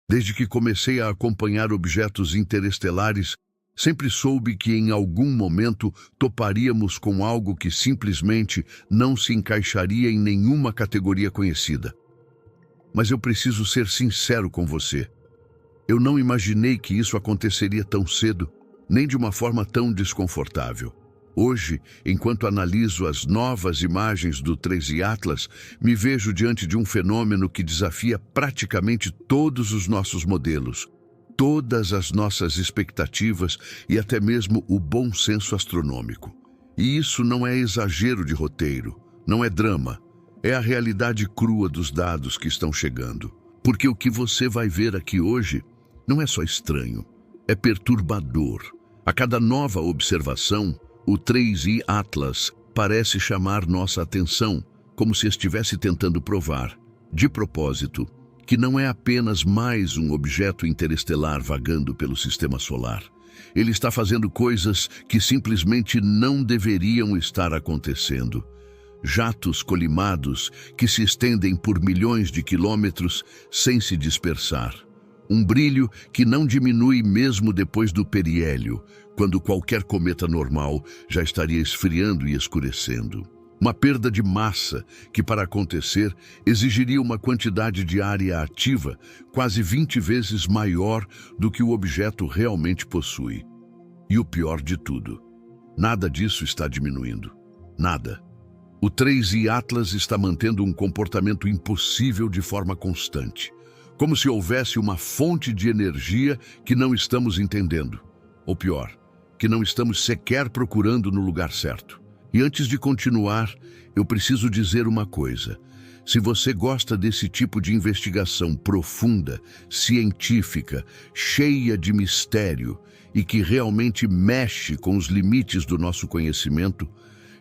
Desde que comecei a acompanhar objetos interestelares, sempre soube que em algum momento toparíamos com algo que simplesmente não se encaixaria em nenhuma categoria conhecida. Mas eu preciso ser sincero com você. Eu não imaginei que isso aconteceria tão cedo, nem de uma forma tão desconfortável. Hoje, enquanto analiso as novas imagens do 3i Atlas, me vejo diante de um fenômeno que desafia praticamente todos os nossos modelos, todas as nossas expectativas e até mesmo o bom senso astronômico. E isso não é exagero de roteiro, não é drama, é a realidade crua dos dados que estão chegando. Porque o que você vai ver aqui hoje não é só estranho, é perturbador. A cada nova observação, o 3i Atlas parece chamar nossa atenção, como se estivesse tentando provar, de propósito, que não é apenas mais um objeto interestelar vagando pelo sistema solar. Ele está fazendo coisas que simplesmente não deveriam estar acontecendo. Jatos colimados que se estendem por milhões de quilômetros sem se dispersar. Um brilho que não diminui mesmo depois do periélio, quando qualquer cometa normal já estaria esfriando e escurecendo. Uma perda de massa que, para acontecer, exigiria uma quantidade de área ativa quase 20 vezes maior do que o objeto realmente possui. E o pior de tudo, nada disso está diminuindo. Nada. O 3i Atlas está mantendo um comportamento impossível de forma constante, como se houvesse uma fonte de energia que não estamos entendendo. Ou pior, que não estamos sequer procurando no lugar certo. E antes de continuar, eu preciso dizer uma coisa. Se você gosta desse tipo de investigação profunda, científica, cheia de mistério e que realmente mexe com os limites do nosso conhecimento,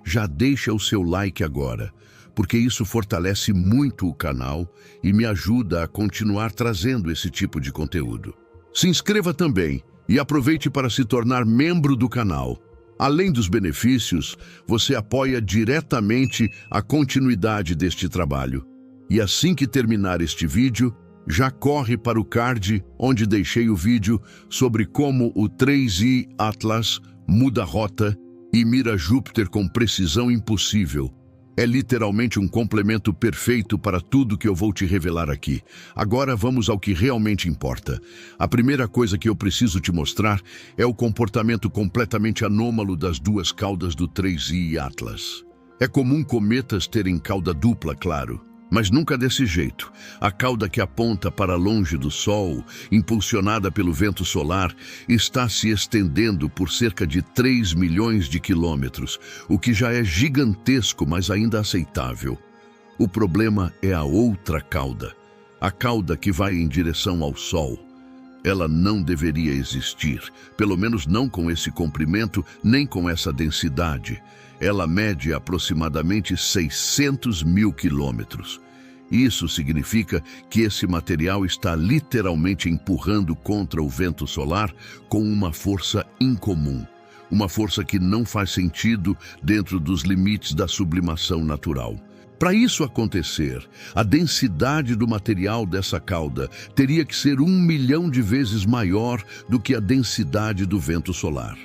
já deixa o seu like agora, porque isso fortalece muito o canal e me ajuda a continuar trazendo esse tipo de conteúdo. Se inscreva também e aproveite para se tornar membro do canal. Além dos benefícios, você apoia diretamente a continuidade deste trabalho. E assim que terminar este vídeo, já corre para o card onde deixei o vídeo sobre como o 3i Atlas muda a rota e mira Júpiter com precisão impossível. É literalmente um complemento perfeito para tudo que eu vou te revelar aqui. Agora vamos ao que realmente importa. A primeira coisa que eu preciso te mostrar é o comportamento completamente anômalo das duas caudas do 3i Atlas. É comum cometas terem cauda dupla, claro, mas nunca desse jeito. A cauda que aponta para longe do Sol, impulsionada pelo vento solar, está se estendendo por cerca de 3 milhões de quilômetros, o que já é gigantesco, mas ainda aceitável. O problema é a outra cauda, a cauda que vai em direção ao Sol. Ela não deveria existir, pelo menos não com esse comprimento, nem com essa densidade. Ela mede aproximadamente 600 mil quilômetros. Isso significa que esse material está literalmente empurrando contra o vento solar com uma força incomum. Uma força que não faz sentido dentro dos limites da sublimação natural. Para isso acontecer, a densidade do material dessa cauda teria que ser 1 milhão de vezes maior do que a densidade do vento solar.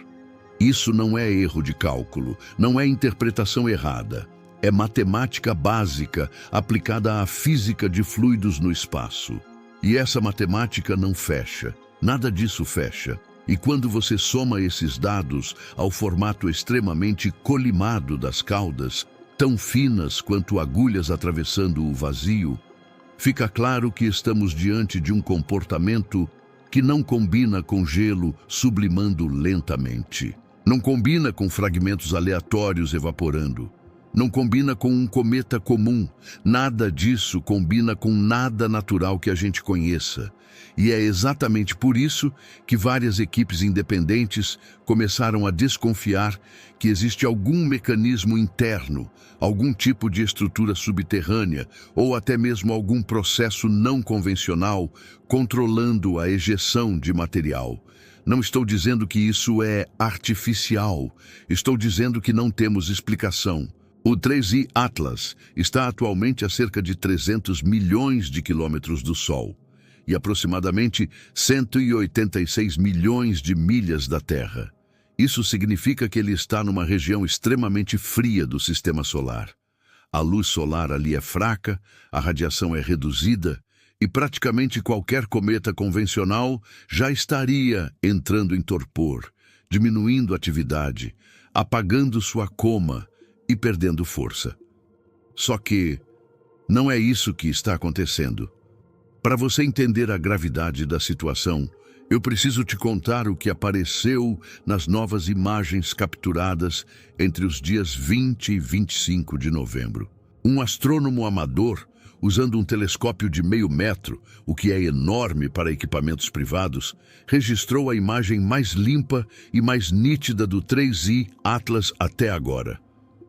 Isso não é erro de cálculo, não é interpretação errada. É matemática básica aplicada à física de fluidos no espaço. E essa matemática não fecha, nada disso fecha. E quando você soma esses dados ao formato extremamente colimado das caudas, tão finas quanto agulhas atravessando o vazio, fica claro que estamos diante de um comportamento que não combina com gelo sublimando lentamente. Não combina com fragmentos aleatórios evaporando. Não combina com um cometa comum. Nada disso combina com nada natural que a gente conheça. E é exatamente por isso que várias equipes independentes começaram a desconfiar que existe algum mecanismo interno, algum tipo de estrutura subterrânea ou até mesmo algum processo não convencional controlando a ejeção de material. Não estou dizendo que isso é artificial, estou dizendo que não temos explicação. O 3i Atlas está atualmente a cerca de 300 milhões de quilômetros do Sol. e aproximadamente 186 milhões de milhas da Terra. Isso significa que ele está numa região extremamente fria do sistema solar. A luz solar ali é fraca, a radiação é reduzida e praticamente qualquer cometa convencional já estaria entrando em torpor, diminuindo a atividade, apagando sua coma e perdendo força. Só que não é isso que está acontecendo. Para você entender a gravidade da situação, eu preciso te contar o que apareceu nas novas imagens capturadas entre os dias 20 e 25 de novembro. Um astrônomo amador, usando um telescópio de 0,5 metro, o que é enorme para equipamentos privados, registrou a imagem mais limpa e mais nítida do 3I Atlas até agora.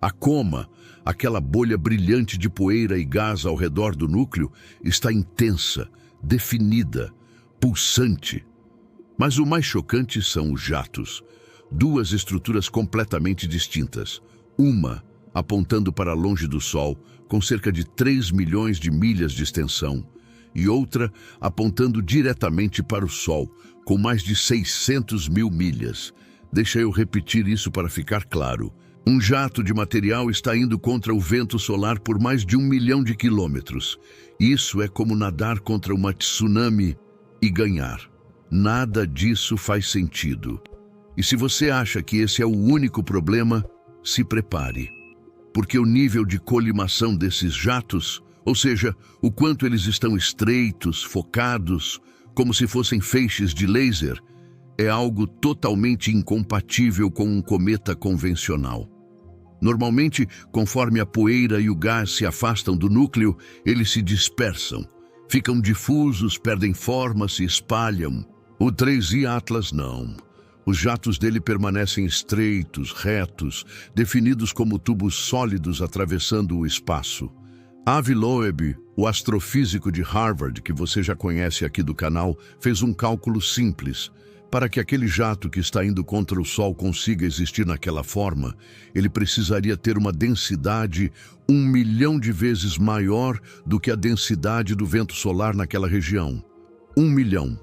A coma, aquela bolha brilhante de poeira e gás ao redor do núcleo, está intensa, definida, pulsante. Mas o mais chocante são os jatos. Duas estruturas completamente distintas. Uma apontando para longe do Sol, com cerca de 3 milhões de milhas de extensão, e outra apontando diretamente para o Sol, com mais de 600 mil milhas. Deixa eu repetir isso para ficar claro. Um jato de material está indo contra o vento solar por mais de 1 milhão de quilômetros. Isso é como nadar contra uma tsunami e ganhar. Nada disso faz sentido. E se você acha que esse é o único problema, se prepare. Porque o nível de colimação desses jatos, ou seja, o quanto eles estão estreitos, focados, como se fossem feixes de laser, é algo totalmente incompatível com um cometa convencional. Normalmente, conforme a poeira e o gás se afastam do núcleo, eles se dispersam, ficam difusos, perdem forma, se espalham. O 3I Atlas não. Os jatos dele permanecem estreitos, retos, definidos como tubos sólidos atravessando o espaço. Avi Loeb, o astrofísico de Harvard, que você já conhece aqui do canal, fez um cálculo simples. Para que aquele jato que está indo contra o Sol consiga existir naquela forma, ele precisaria ter uma densidade 1 milhão de vezes maior do que a densidade do vento solar naquela região. 1 milhão.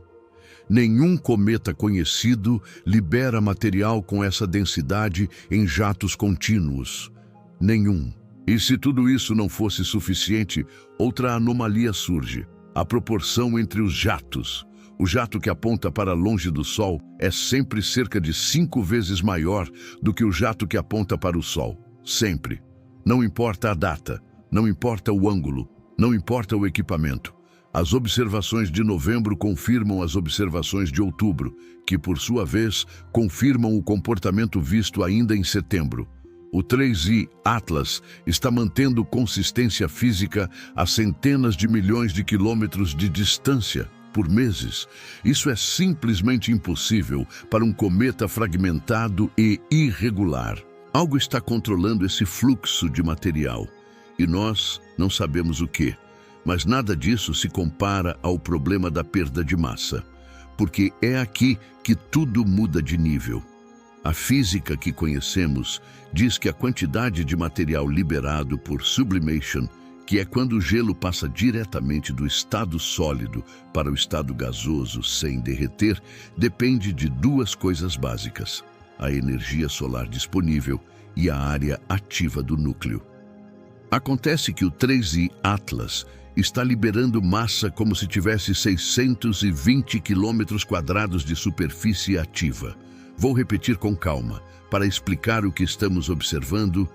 Nenhum cometa conhecido libera material com essa densidade em jatos contínuos. Nenhum. E se tudo isso não fosse suficiente, outra anomalia surge: a proporção entre os jatos. O jato que aponta para longe do Sol é sempre cerca de 5 vezes maior do que o jato que aponta para o Sol. Sempre. Não importa a data, não importa o ângulo, não importa o equipamento. As observações de novembro confirmam as observações de outubro, que, por sua vez, confirmam o comportamento visto ainda em setembro. O 3I Atlas está mantendo consistência física a centenas de milhões de quilômetros de distância por meses. Isso é simplesmente impossível para um cometa fragmentado e irregular. Algo está controlando esse fluxo de material, e nós não sabemos o que. Mas nada disso se compara ao problema da perda de massa, porque é aqui que tudo muda de nível. A física que conhecemos diz que a quantidade de material liberado por sublimation, que é quando o gelo passa diretamente do estado sólido para o estado gasoso sem derreter, depende de duas coisas básicas: a energia solar disponível e a área ativa do núcleo. Acontece que o 3I Atlas está liberando massa como se tivesse 620 quilômetros quadrados de superfície ativa. Vou repetir com calma, para explicar o que estamos observando.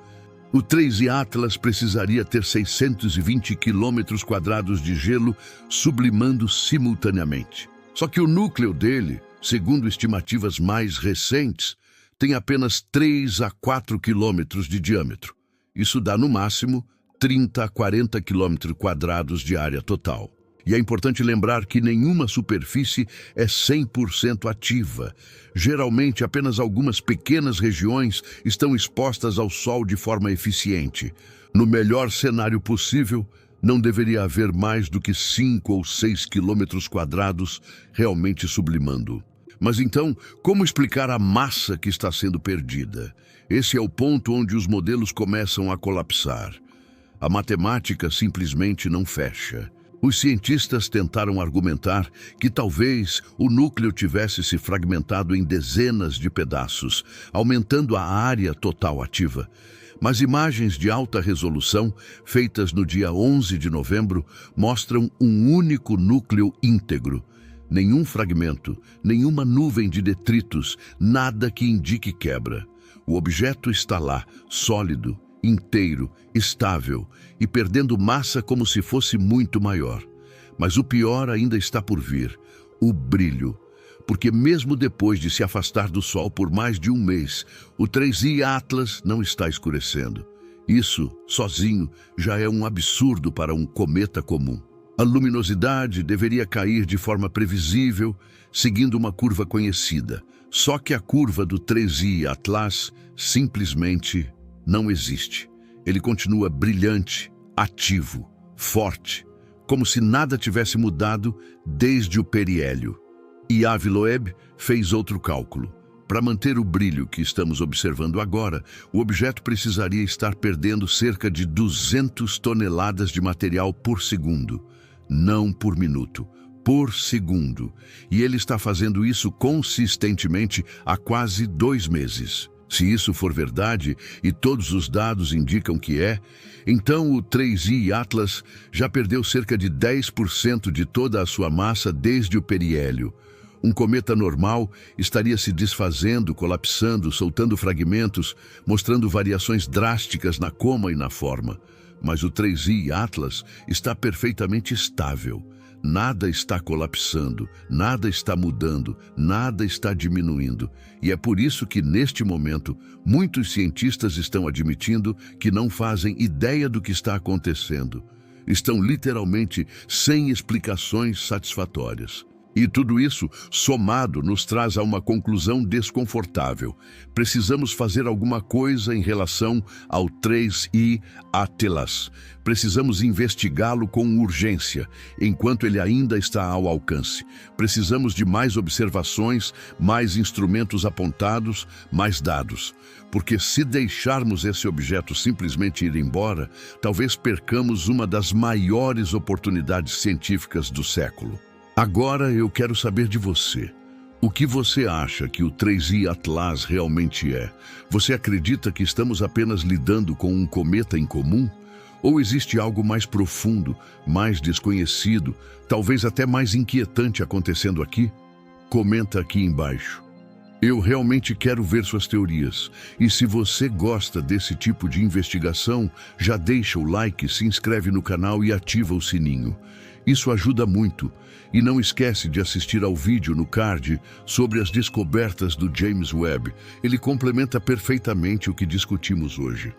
O 3I Atlas precisaria ter 620 quilômetros quadrados de gelo sublimando simultaneamente. Só que o núcleo dele, segundo estimativas mais recentes, tem apenas 3 a 4 quilômetros de diâmetro. Isso dá, no máximo, 30 a 40 quilômetros quadrados de área total. E é importante lembrar que nenhuma superfície é 100% ativa. Geralmente, apenas algumas pequenas regiões estão expostas ao Sol de forma eficiente. No melhor cenário possível, não deveria haver mais do que 5 ou 6 quilômetros quadrados realmente sublimando. Mas então, como explicar a massa que está sendo perdida? Esse é o ponto onde os modelos começam a colapsar. A matemática simplesmente não fecha. Os cientistas tentaram argumentar que talvez o núcleo tivesse se fragmentado em dezenas de pedaços, aumentando a área total ativa. Mas imagens de alta resolução, feitas no dia 11 de novembro, mostram um único núcleo íntegro. Nenhum fragmento, nenhuma nuvem de detritos, nada que indique quebra. O objeto está lá, sólido, inteiro, estável e perdendo massa como se fosse muito maior. Mas o pior ainda está por vir, o brilho. Porque mesmo depois de se afastar do Sol por mais de um mês, o 3I Atlas não está escurecendo. Isso, sozinho, já é um absurdo para um cometa comum. A luminosidade deveria cair de forma previsível, seguindo uma curva conhecida. Só que a curva do 3I Atlas simplesmente não existe. Ele continua brilhante, ativo, forte, como se nada tivesse mudado desde o periélio. E Avi Loeb fez outro cálculo. Para manter o brilho que estamos observando agora, o objeto precisaria estar perdendo cerca de 200 toneladas de material por segundo. Não por minuto, por segundo. E ele está fazendo isso consistentemente há quase 2 meses. Se isso for verdade, e todos os dados indicam que é, então o 3I Atlas já perdeu cerca de 10% de toda a sua massa desde o periélio. Um cometa normal estaria se desfazendo, colapsando, soltando fragmentos, mostrando variações drásticas na coma e na forma. Mas o 3I Atlas está perfeitamente estável. Nada está colapsando, nada está mudando, nada está diminuindo. E é por isso que, neste momento, muitos cientistas estão admitindo que não fazem ideia do que está acontecendo. Estão literalmente sem explicações satisfatórias. E tudo isso, somado, nos traz a uma conclusão desconfortável. Precisamos fazer alguma coisa em relação ao 3I Atlas. Precisamos investigá-lo com urgência, enquanto ele ainda está ao alcance. Precisamos de mais observações, mais instrumentos apontados, mais dados. Porque se deixarmos esse objeto simplesmente ir embora, talvez percamos uma das maiores oportunidades científicas do século. Agora eu quero saber de você. O que você acha que o 3I Atlas realmente é? Você acredita que estamos apenas lidando com um cometa incomum? Ou existe algo mais profundo, mais desconhecido, talvez até mais inquietante acontecendo aqui? Comenta aqui embaixo. Eu realmente quero ver suas teorias. E se você gosta desse tipo de investigação, já deixa o like, se inscreve no canal e ativa o sininho. Isso ajuda muito. E não esquece de assistir ao vídeo no card sobre as descobertas do James Webb. Ele complementa perfeitamente o que discutimos hoje.